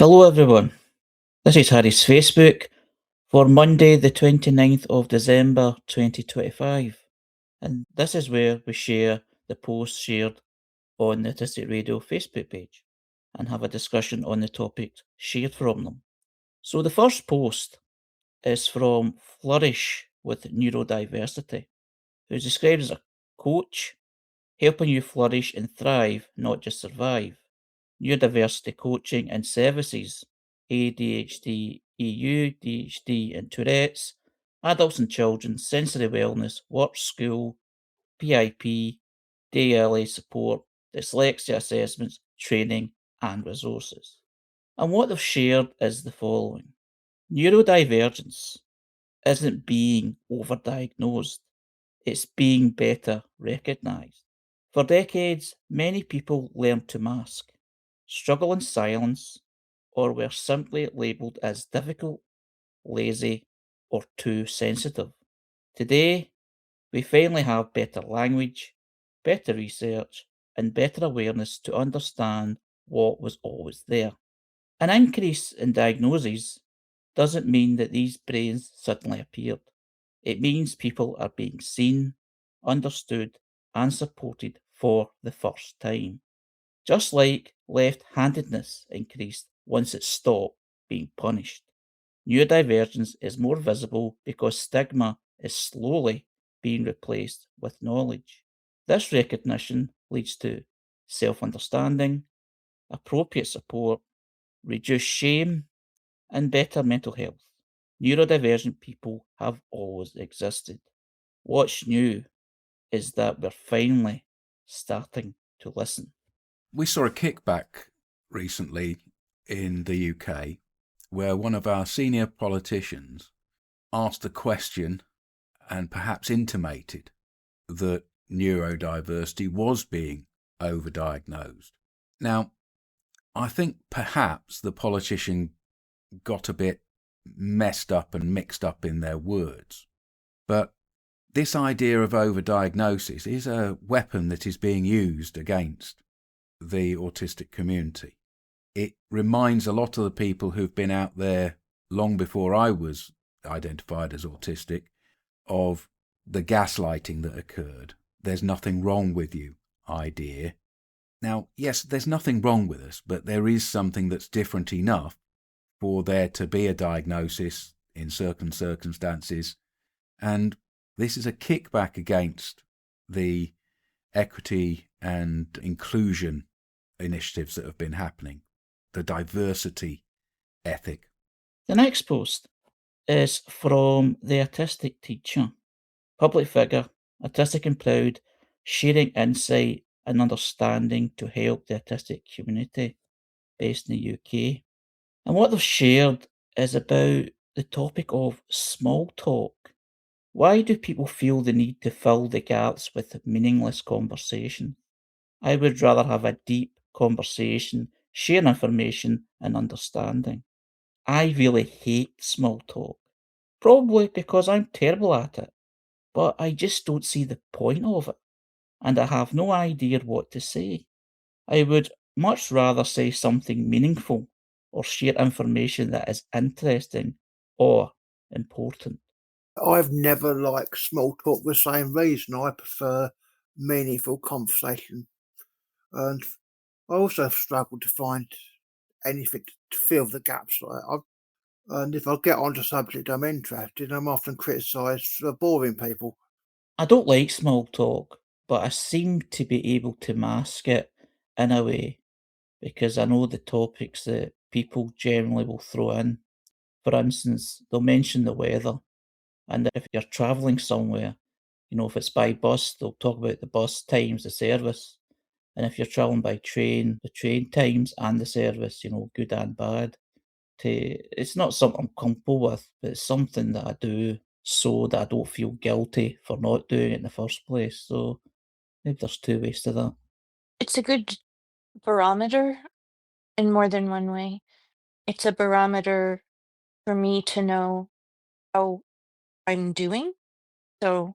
Hello everyone, this is Harry's Facebook for Monday the 29th of December 2025, and this is where we share the posts shared on the Autistic Radio Facebook page and have a discussion on the topics shared from them. So the first post is from Flourish with Neurodiversity, who's described as a coach helping you flourish and thrive, not just survive. Neurodiversity coaching and services, ADHD, EU, DHD and Tourette's, adults and children, sensory wellness, work, school, PIP, DLA support, dyslexia assessments, training and resources. And what they've shared is the following. Neurodivergence isn't being overdiagnosed, it's being better recognised. For decades, many people learned to mask, struggle in silence, or were simply labelled as difficult, lazy, or too sensitive. Today, we finally have better language, better research, and better awareness to understand what was always there. An increase in diagnoses doesn't mean that these brains suddenly appeared. It means people are being seen, understood, and supported for the first time. Just like left handedness increased once it stopped being punished. Neurodivergence is more visible because stigma is slowly being replaced with knowledge. This recognition leads to self understanding, appropriate support, reduced shame, and better mental health. Neurodivergent people have always existed. What's new is that we're finally starting to listen. We saw a kickback recently in the UK where one of our senior politicians asked a question and perhaps intimated that neurodiversity was being overdiagnosed. Now, I think perhaps the politician got a bit messed up and mixed up in their words, but this idea of overdiagnosis is a weapon that is being used against the autistic community. It reminds a lot of the people who've been out there long before I was identified as autistic of the gaslighting that occurred. There's nothing wrong with you idea. Now, yes, there's nothing wrong with us, but there is something that's different enough for there to be a diagnosis in certain circumstances. And this is a kickback against the equity and inclusion initiatives that have been happening, the diversity ethic. The next post is from the Autistic Teacher, public figure, autistic and proud, sharing insight and understanding to help the autistic community based in the UK. And what they've shared is about the topic of small talk. Why do people feel the need to fill the gaps with meaningless conversation? I would rather have a deep conversation, share information and understanding. I really hate small talk, probably because I'm terrible at it, but I just don't see the point of it, and I have no idea what to say. I would much rather say something meaningful or share information that is interesting or important. I've never liked small talk for the same reason. I prefer meaningful conversation. And I also struggle to find anything to fill the gaps. And if I get onto a subject I'm interested in, I'm often criticised for boring people. I don't like small talk, but I seem to be able to mask it in a way because I know the topics that people generally will throw in. For instance, they'll mention the weather, and if you're travelling somewhere, if it's by bus, they'll talk about the bus times, the service. And if you're travelling by train, the train times and the service, good and bad. It's not something I'm comfortable with, but it's something that I do so that I don't feel guilty for not doing it in the first place. So maybe there's two ways to that. It's a good barometer in more than one way. It's a barometer for me to know how I'm doing, so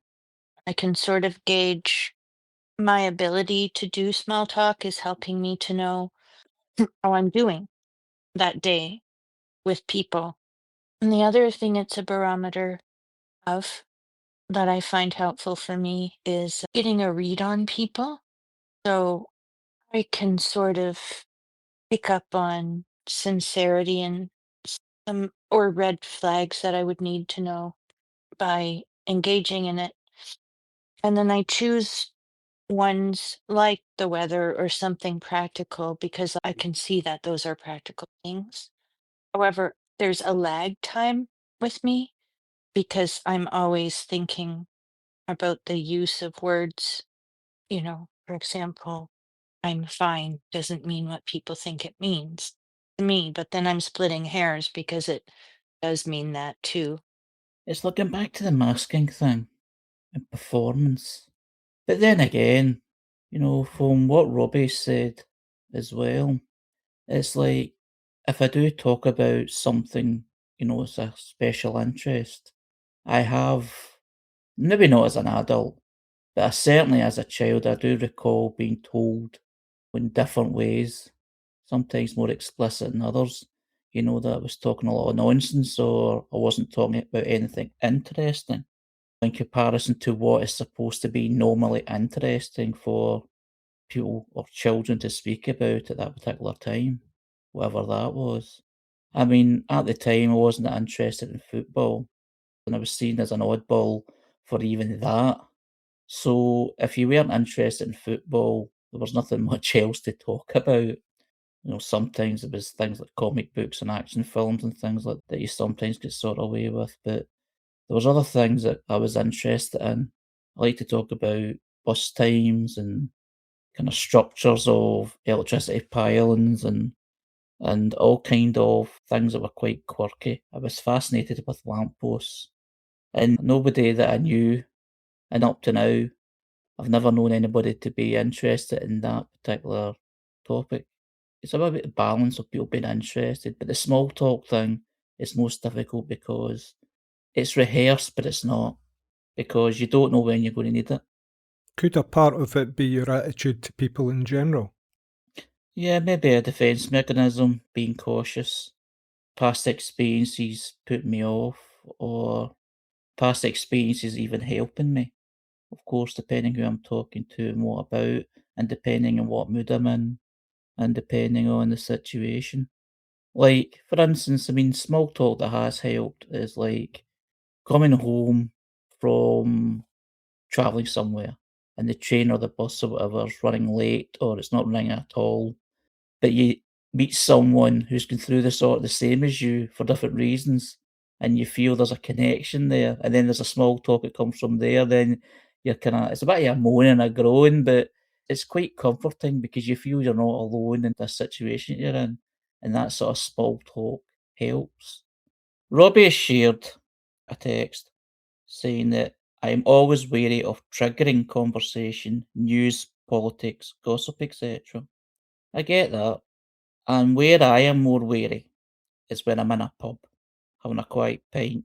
I can sort of gauge my ability to do small talk is helping me to know how I'm doing. that day with people. And the other thing it's a barometer of that I find helpful for me is getting a read on people. So I can sort of pick up on sincerity and some or red flags that I would need to know by engaging in it. And then I choose ones like the weather or something practical because I can see that those are practical things. However, there's a lag time with me because I'm always thinking about the use of words. For example, I'm fine doesn't mean what people think it means to me, but then I'm splitting hairs because it does mean that too. It's looking back to the masking thing and performance. But then again, from what Robbie said as well, it's like if I do talk about something, as a special interest, I have, maybe not as an adult, but certainly as a child, I do recall being told in different ways, sometimes more explicit than others, that I was talking a lot of nonsense or I wasn't talking about anything interesting in comparison to what is supposed to be normally interesting for people or children to speak about at that particular time, whatever that was. I mean, at the time, I wasn't interested in football, and I was seen as an oddball for even that. So, if you weren't interested in football, there was nothing much else to talk about. Sometimes it was things like comic books and action films and things like that you sometimes get sort of away with, but there was other things that I was interested in. I like to talk about bus times and kind of structures of electricity pylons and all kind of things that were quite quirky. I was fascinated with lampposts, and nobody that I knew, and up to now, I've never known anybody to be interested in that particular topic. It's about the balance of people being interested, but the small talk thing is most difficult because it's rehearsed, but it's not, because you don't know when you're going to need it. Could a part of it be your attitude to people in general? Yeah, maybe a defense mechanism, being cautious. Past experiences put me off, or past experiences even helping me. Of course, depending who I'm talking to and what about, and depending on what mood I'm in, and depending on the situation. Like, for instance, I mean, small talk that has helped is like coming home from traveling somewhere and the train or the bus or whatever is running late or it's not running at all, but you meet someone who's going through the sort of the same as you for different reasons, and you feel there's a connection there, and then there's a small talk that comes from there, then you're kind of, it's a bit of a moan and a groan, but it's quite comforting because you feel you're not alone in this situation you're in, and that sort of small talk helps. Robbie has shared a text saying that I am always wary of triggering conversation, news, politics, gossip, etc. I get that. And where I am more wary is when I'm in a pub having a quiet pint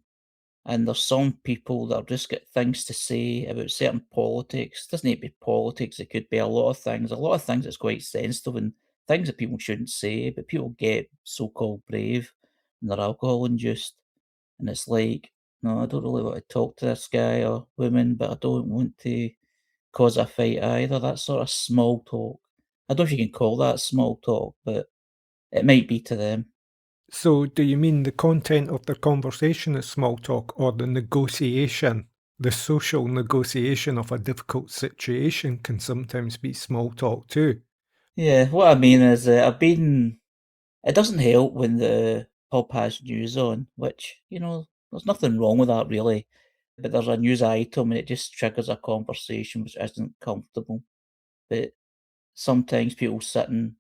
and there's some people that have just got things to say about certain politics. It doesn't need to be politics, it could be a lot of things. A lot of things that's quite sensitive and things that people shouldn't say, but people get so called brave and they're alcohol induced. And it's like, no, I don't really want to talk to this guy or woman, but I don't want to cause a fight either. That sort of small talk. I don't know if you can call that small talk, but it might be to them. So, do you mean the content of the conversation is small talk, or the negotiation, the social negotiation of a difficult situation can sometimes be small talk too? Yeah, what I mean is it doesn't help when the pub has news on, which, there's nothing wrong with that really. But there's a news item and it just triggers a conversation which isn't comfortable. But sometimes people sitting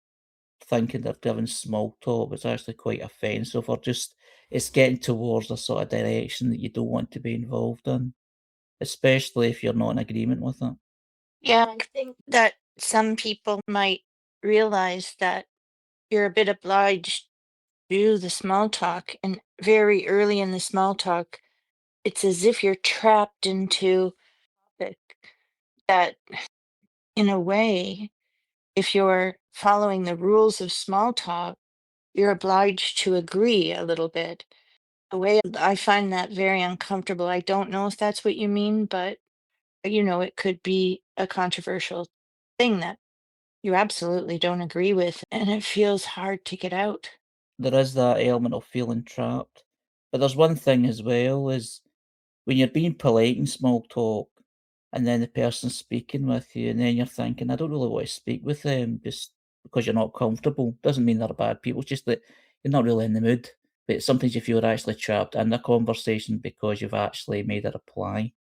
thinking they're giving small talk is actually quite offensive, or just it's getting towards a sort of direction that you don't want to be involved in, especially if you're not in agreement with it. Yeah, I think that some people might realize that you're a bit obliged to do the small talk. And very early in the small talk, it's as if you're trapped into it. That, in a way, if you're following the rules of small talk, you're obliged to agree a little bit. The way I find that very uncomfortable. I don't know if that's what you mean, but it could be a controversial thing that you absolutely don't agree with, and it feels hard to get out. There is that element of feeling trapped. But there's one thing as well is when you're being polite in small talk and then the person's speaking with you and then you're thinking, I don't really want to speak with them just because you're not comfortable. Doesn't mean they're bad people, it's just that you're not really in the mood. But sometimes you feel actually trapped in the conversation because you've actually made a reply.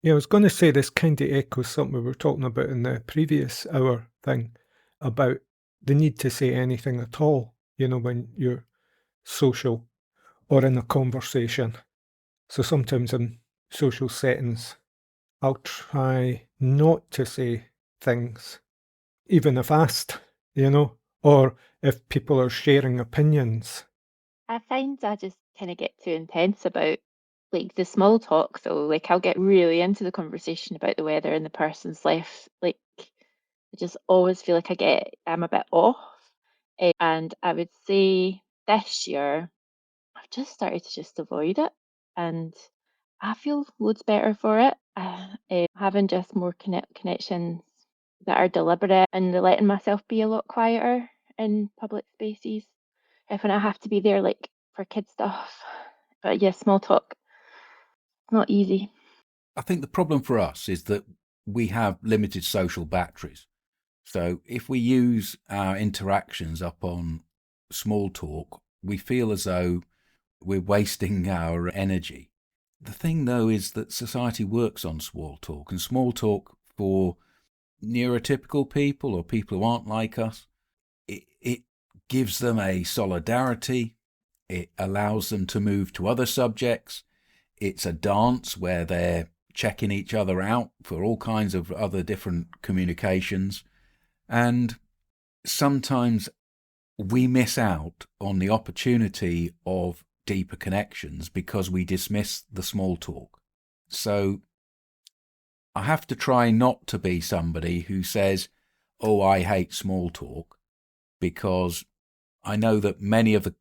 Yeah, I was going to say this kind of echoes something we were talking about in the previous hour thing about the need to say anything at all, when you're social or in a conversation. So sometimes in social settings, I'll try not to say things, even if asked, or if people are sharing opinions. I find I just kind of get too intense about like the small talk though. Like I'll get really into the conversation about the weather and the person's life. Like I just always feel like I'm a bit off. And I would say this year I've just started to just avoid it, and I feel loads better for it. Having just more connections that are deliberate and letting myself be a lot quieter in public spaces. If I have to be there like for kid stuff. But yeah, small talk, not easy. I think the problem for us is that we have limited social batteries. So if we use our interactions up on small talk, we feel as though we're wasting our energy. The thing, though, is that society works on small talk, and small talk for neurotypical people or people who aren't like us, it gives them a solidarity. It allows them to move to other subjects. It's a dance where they're checking each other out for all kinds of other different communications. And sometimes we miss out on the opportunity of deeper connections because we dismiss the small talk. So I have to try not to be somebody who says, oh, I hate small talk, because I know that many of the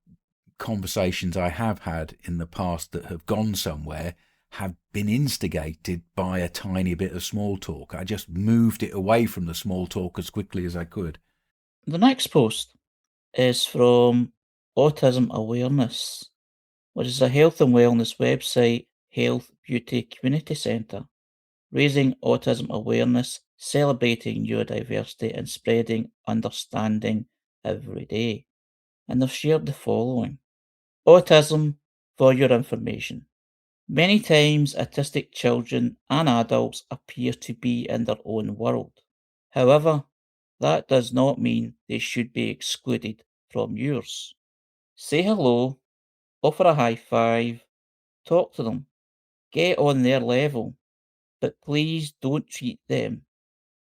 conversations I have had in the past that have gone somewhere have been instigated by a tiny bit of small talk. I just moved it away from the small talk as quickly as I could. The next post is from Autism Awareness, which is a health and wellness website, health, beauty, community centre, raising autism awareness, celebrating neurodiversity and spreading understanding every day. And they've shared the following. Autism, for your information. Many times autistic children and adults appear to be in their own world. However, that does not mean they should be excluded from yours. Say hello, offer a high five, talk to them, get on their level, but please don't treat them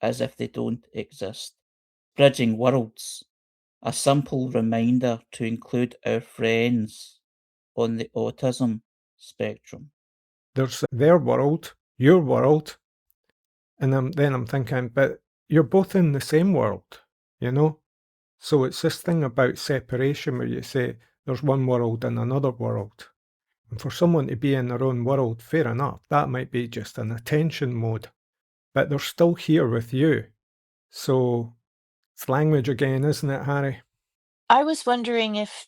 as if they don't exist. Bridging worlds, a simple reminder to include our friends on the autism spectrum. There's their world, your world, and then I'm thinking, but you're both in the same world, So it's this thing about separation where you say there's one world and another world. And for someone to be in their own world, fair enough, that might be just an attention mode, but they're still here with you. So it's language again, isn't it, Harry? I was wondering if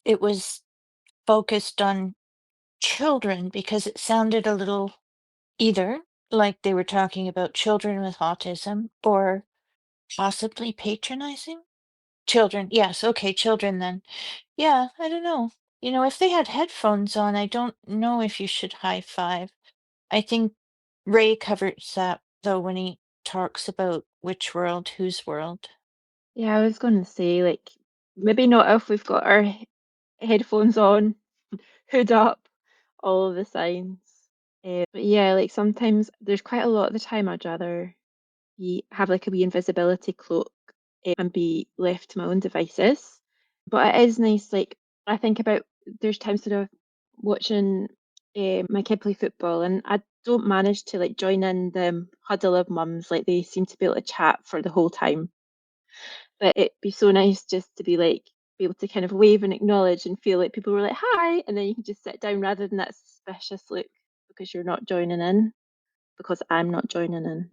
it was focused on children because it sounded a little either like they were talking about children with autism or possibly patronizing. Children, yes, okay, children then. Yeah, I don't know. If they had headphones on, I don't know if you should high five. I think Ray covers that though when he talks about which world, whose world. Yeah, I was going to say, like, maybe not if we've got our headphones on, hood up, all of the signs. But yeah, like sometimes there's quite a lot of the time I'd rather have like a wee invisibility cloak and be left to my own devices. But it is nice, like, I think about there's times that I'm watching my kid play football and I don't manage to like join in the huddle of mums, like they seem to be able to chat for the whole time. But it'd be so nice just to be like be able to kind of wave and acknowledge and feel like people were like, hi, and then you can just sit down rather than that suspicious look because you're not joining in, because I'm not joining in.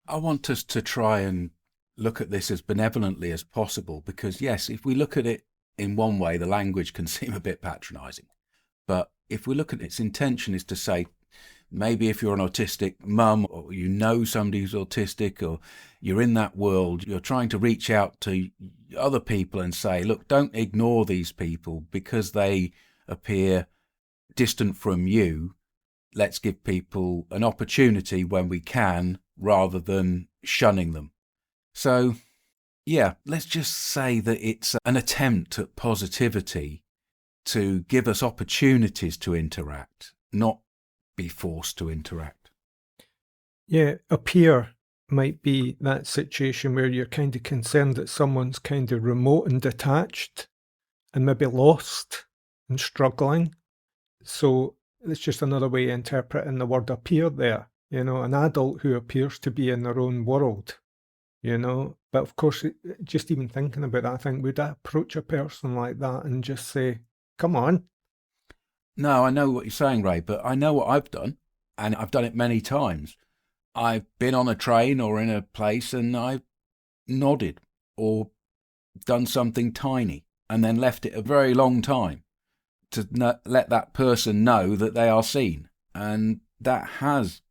I want us to try and look at this as benevolently as possible, because yes, if we look at it in one way, the language can seem a bit patronising. But if we look at its intention is to say, maybe if you're an autistic mum, or you know somebody who's autistic, or you're in that world, you're trying to reach out to other people and say, look, don't ignore these people because they appear distant from you. Let's give people an opportunity when we can, rather than shunning them. So, yeah, let's just say that it's an attempt at positivity to give us opportunities to interact, not be forced to interact. Yeah, appear might be that situation where you're kind of concerned that someone's kind of remote and detached and maybe lost and struggling. So it's just another way of interpreting the word appear there. You know, an adult who appears to be in their own world, you know. But of course, just even thinking about that, I think, would I approach a person like that and just say, come on? No, I know what you're saying, Ray, but I know what I've done, and I've done it many times. I've been on a train or in a place and I've nodded or done something tiny and then left it a very long time to let that person know that they are seen. And that has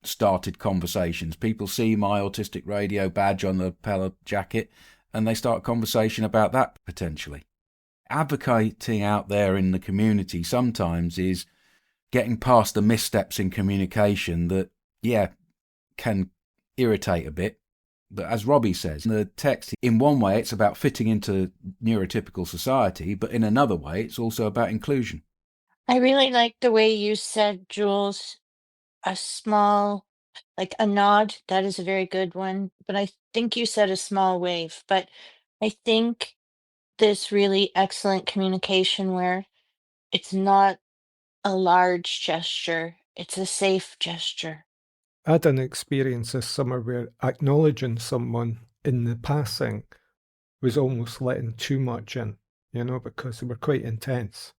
started conversations. People see my Autistic Radio badge on the lapel jacket and they start a conversation about that potentially. Advocating out there in the community sometimes is getting past the missteps in communication that, yeah, can irritate a bit. But as Robbie says, in the text, in one way it's about fitting into neurotypical society, but in another way it's also about inclusion. I really like the way you said, Jules, a small, like a nod, that is a very good one. But I think you said a small wave. But I think this really excellent communication where it's not a large gesture, it's a safe gesture. I had an experience this summer where acknowledging someone in the passing was almost letting too much in, you know, because they were quite intense.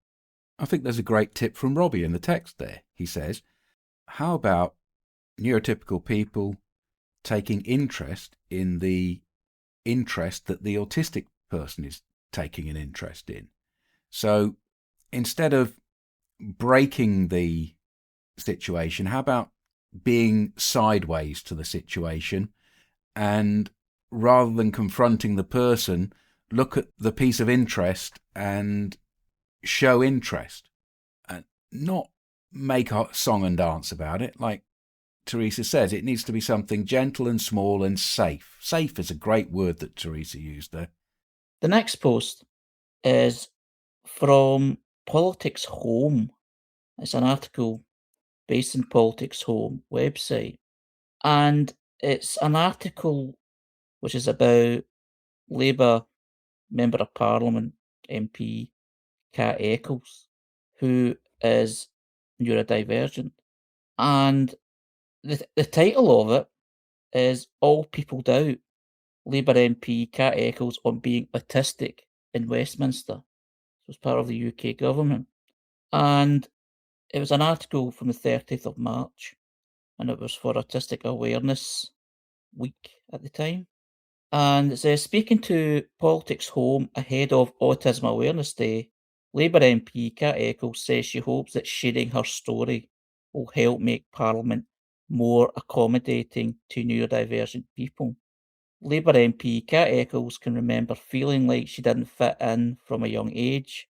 I think there's a great tip from Robbie in the text there. He says, how about neurotypical people taking interest in the interest that the autistic person is taking an interest in? So instead of breaking the situation, how about being sideways to the situation, and rather than confronting the person, look at the piece of interest and show interest and not make a song and dance about it. Like Teresa says, it needs to be something gentle and small and safe. Safe is a great word that Teresa used there. The next post is from Politics Home. It's an article based in Politics Home website. And it's an article which is about Labour Member of Parliament MP Kat Eccles, who is neurodivergent. And the title of it is All Peopled Out, Labour MP Kat Eccles on being autistic in Westminster. So it's part of the UK government. And it was an article from the 30th of March, and it was for Autistic Awareness Week at the time. And it says, speaking to Politics Home ahead of Autism Awareness Day, Labour MP Kat Eccles says she hopes that sharing her story will help make Parliament more accommodating to neurodivergent people. Labour MP Kat Eccles can remember feeling like she didn't fit in from a young age.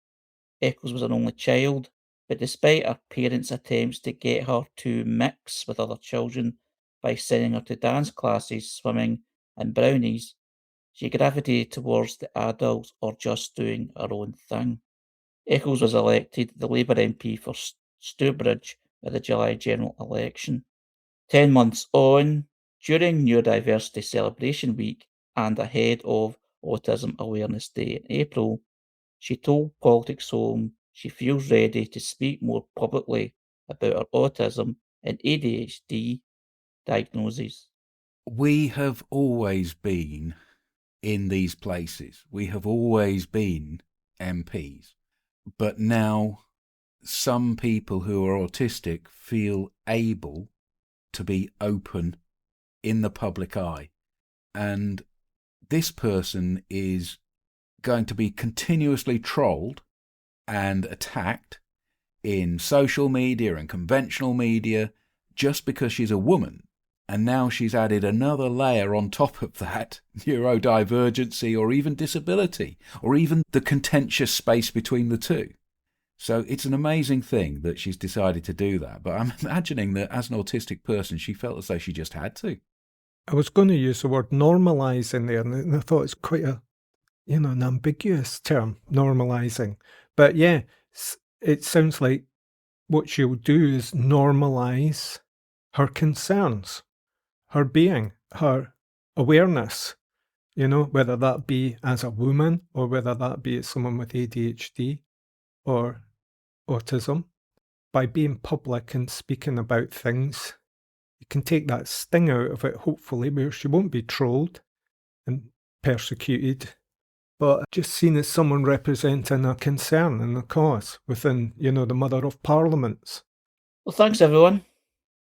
Eccles was an only child, but despite her parents' attempts to get her to mix with other children by sending her to dance classes, swimming, and brownies, she gravitated towards the adults or just doing her own thing. Eccles was elected the Labour MP for Stourbridge at the July general election. 10 months on, during Neurodiversity Celebration Week and ahead of Autism Awareness Day in April, she told Politics Home she feels ready to speak more publicly about her autism and ADHD diagnoses. We have always been in these places. We have always been MPs, but now some people who are autistic feel able to be open in the public eye. And this person is going to be continuously trolled and attacked in social media and conventional media just because she's a woman. And now she's added another layer on top of that, neurodivergency or even disability, or even the contentious space between the two. So it's an amazing thing that she's decided to do that. But I'm imagining that as an autistic person, she felt as though she just had to. I was going to use the word normalising there, and I thought it's quite a, an ambiguous term, normalising. But yeah, it sounds like what she'll do is normalise her concerns, her being, her awareness, whether that be as a woman or whether that be as someone with ADHD or autism. By being public and speaking about things, you can take that sting out of it, hopefully, where she won't be trolled and persecuted, but just seen as someone representing a concern and a cause within, the Mother of Parliaments. Well, thanks everyone.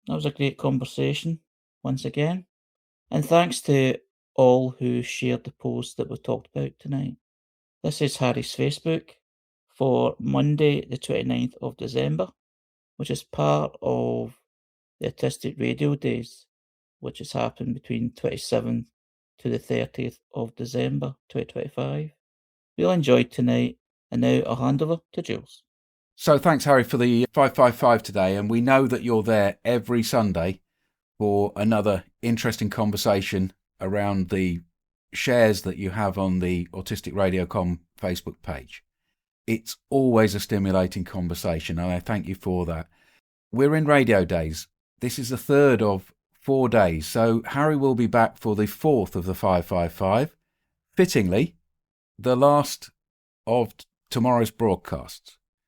That was a great conversation once again. And thanks to all who shared the post that we talked about tonight. This is Harry's Facebook for Monday the 29th of December, which is part of the Autistic Radio Days, which has happened between 27th to the 30th of December 2025. Really enjoyed tonight, and now I'll hand over to Jules. So thanks, Harry, for the 555 today, and we know that you're there every Sunday for another interesting conversation around the shares that you have on the Autistic Radio.com Facebook page. It's always a stimulating conversation, and I thank you for that. We're in Radio Days. This is the third of 4 days, so Harry will be back for the fourth of the 555. Fittingly, the last of tomorrow's broadcasts.